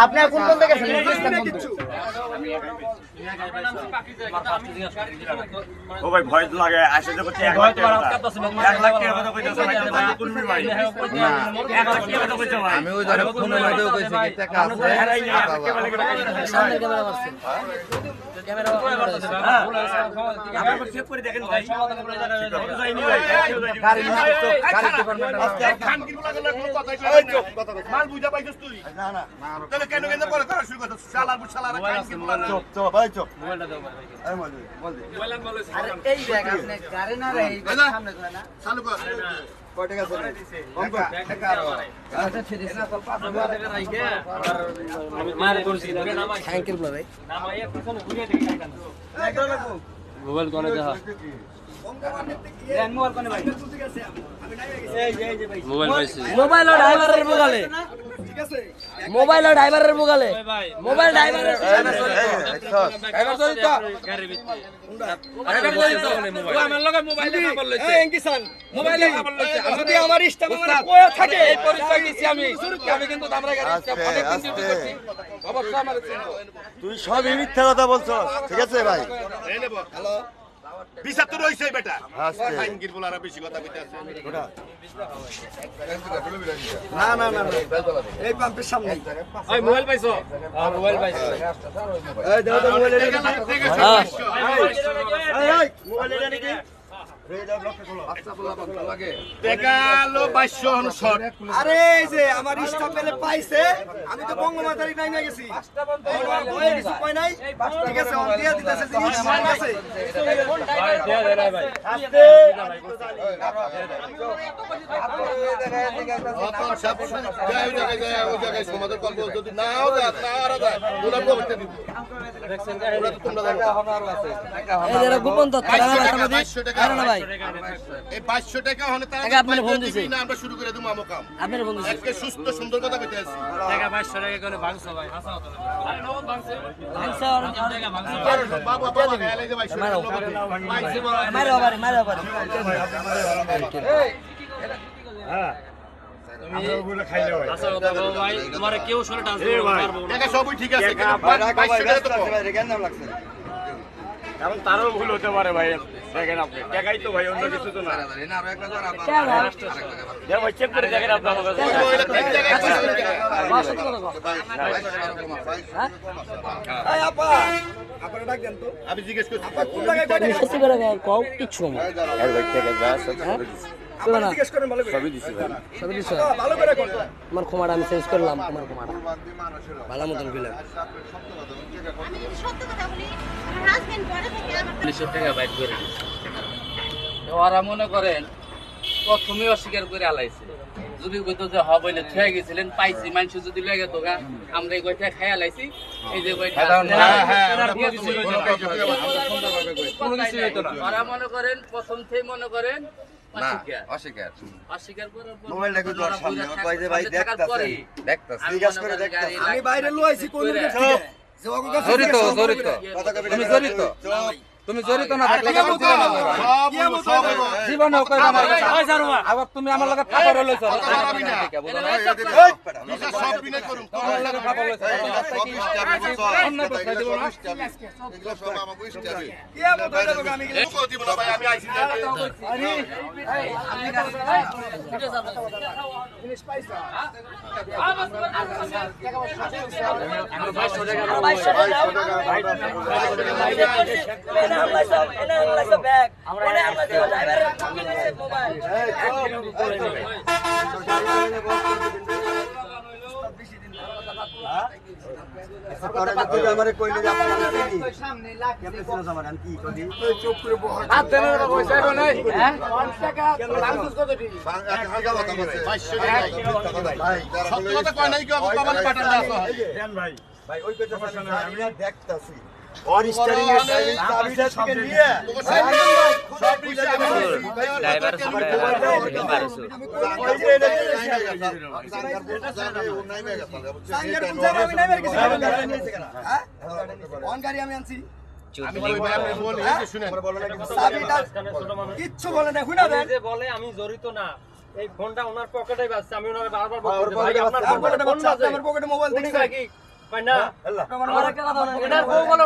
আপনার কোন কোন থেকে ও ভাই ভয় লাগে আসে যে 1 লাখ টাকা 1 লাখ টাকা কথা কইতাছ ভাই তুমি ভাই 1 লাখ টাকা কথা কইতাছ ভাই আমি ওই ধরে ফোনের মধ্যে কইছি কি টাকা আছে সামনে ক্যামেরা মারছে ক্যামেরা আপনারা চেক করে দেখেন ভাই যাইনি ভাই গাড়ি ডিপার্টমেন্ট খানকির লাগলে কোনো কথাই কই মাল বুঝা পাইছস তুই না না তাহলে কেন কেন করে করা শুরু করছস শালার খানকির লাগলে চুপ চুপ ভাই চুপ মোবাইলটা দাও ভাই এই বল দে মোবাইল আন বলেছ আরে এই দেখ আপনি গাড়ি না রে এই সামনে ধরে না চালু কর কয় টাকা আছে কম কর টাকা আর আচ্ছা ছেড়ে দিন 5 টাকা রাইকে মারে করছি থ্যাঙ্ক ইউ ভাই নামাই একটু ঘুরে দেখি কাইতাম মোবাইল কোনে দেখা মোবাইল কোনে ভাই এই ভাই মোবাইল পাইছি মোবাইল আর ড্রাইভারের মোবাইলে ঠিক আছে মোবাইল আর ড্রাইভারের মোবাইলে মোবাইল ড্রাইভারের ড্রাইভার চলিত গাড়ি ভিতরে ড্রাইভার চলিত মোবাইল আমার লগে মোবাইলে খবর লইছে এই কিষান মোবাইলে খবর লইছে যদি আমার ইস্টাম মানে কোয়া থাকে এই পরিচয় দিছি আমি কিন্তু আমরা গাড়ি অনেক দিন ডিউটি করছি অবশ্যই আমার তুই সব মিথ্যা কথা বলছস ঠিক আছে ভাই এই নেব হ্যালো বিচার তো রইছে বেটা খানকির বলারা বেশি কথা কইতে আছে ওটা না না না এই পাম্পের সামনে ওই মোবাইল পাইছো মোবাইল পাইছো এই দাও দাও মোবাইল এই মোবাইল এটা নাকি দেখালো 2200 হন শর্ট আরে এই যে আমার ইস্টাম পেলে পাইছে আমি তো বঙ্গমাতারি নাই না গেছি ওই কিছু কই নাই ঠিক আছে অন দিয়া দিতেছে জিনিস ঠিক আছে ভাই আস্তে अपन सब जाए वो जगह समाधान कर बोल যদি নাও যা না আর যা ওরা বলতে দিব দেখছেন ওরা তো তোমরা জানো এই যারা গোপন তথ্য জানা না ভাই এই 500 টাকা হলে তারা টাকা আপনার ফোন দিছে না আমরা শুরু করে দেব আমো কাম আপনার বন্ধু আজকে সুস্থ সুন্দর কথা কইতে আছি টাকা 500 টাকা করে ভাঙছো ভাই হাসা হতো আরে নগদ ভাঙছে ভাঙছে আর টাকা ভাঙছে বাবা বাবা এলাই যে 200 টাকা মারো বারে হ্যাঁ আমরা ওগুলো খাইলে হয় হাসা হতো ভাই তোমারে কেউ শুনে টাচ করতে পারবো না টাকা সবই ঠিক আছে কিন্তু 200 টাকা তো এখন তারও ভুল হতে পারে ভাই দেখেন আপনি টাকাই তো ভাই অন্য কিছু তো না ভাই চেক করে দেখেন আপনার কাছে এই আপা আপনারা ডাক দেন তো আমি জিজ্ঞেস করছি কোন জায়গায় কয়টা বেশি করে কও কিছু না ভাই টাকা যা আছে আপনারা জিজ্ঞেস করেন ভালো করে সবই দিছি ভাই সবই দিছ ভালো করে কোন আমার ক্ষমাটা আমি চেঞ্জ করলাম তোমার ক্ষমাটা ভালো মতন গেলাম আমি যদি সত্য কথা বলি আমার হাজবেন্ড ঘরে থেকে আমার 200 টাকা বাইট করে দিছে ওরা মনে করেন প্রথমে অস্বীকার করে আলাইছে যদি কইতো যে হ বলে থুয়ে গেছিলেন পাইছি মানুষ যদি লাগে তো আমরা এই কয়টা খাই আলাইছি এই যে কয়টা কোনো কিছু হইতো না ওরা মনে করেন প্রথম থেকে মনে করেন অস্বীকার করার পর মোবাইলটা কই তোর সামনে কই যে ভাই দেখতাছে দেখতাছে জিজ্ঞাসা করে দেখতাছে আমি বাইরে লইছি কোন দিকে যে ওকে জড়িত তুমি জড়িত তুমি জড়িত না থাকলে জীবন আবার তুমি আমার লগে ফাপর লইছো সব বিনয় করুন আমার লগে ফাপর লইছো সব আমাকে ইস্টাবে কি মত হইলো আমি কো দিব না ভাই আমি আইছি জিনিস পাইছা আমারে কইলে যে আপনি সামনে লাগি কেমনে সমাজ আমি কি করি চুপ করে বহার হাত দেন না পয়সা কো নাই হ্যাঁ 5 টাকা লাঞ্চ কত দিবি 500 টাকা ভাই সত্য কথা কয় নাই কি বাবা মানে পাঠান দাও দেন ভাই ভাই ওই কইতে সমস্যা নাই আমি দেখতাছি और स्टीयरिंग এর চাবিটা থেকে নিয়ে সব বিষয় আমি ড্রাইভার সামনে অন গাড়ি আমি আনছি শুনেন চাবিটা কিচ্ছু বলে না শুনা দেন যে বলে আমি জড়িত না এই ফোনটা ওনার পকেটেই বাজছে, আমি ওনাকে বারবার ওর বলছি ভাই পকেটে আপনার বাচ্চা, পকেটে ফোন বাজে। আমার পকেটে মোবাইল উনি দেখছে কয় কি? কয় না। আল্লাহ আমার একটা কথা বলেন, এটার বউ বলো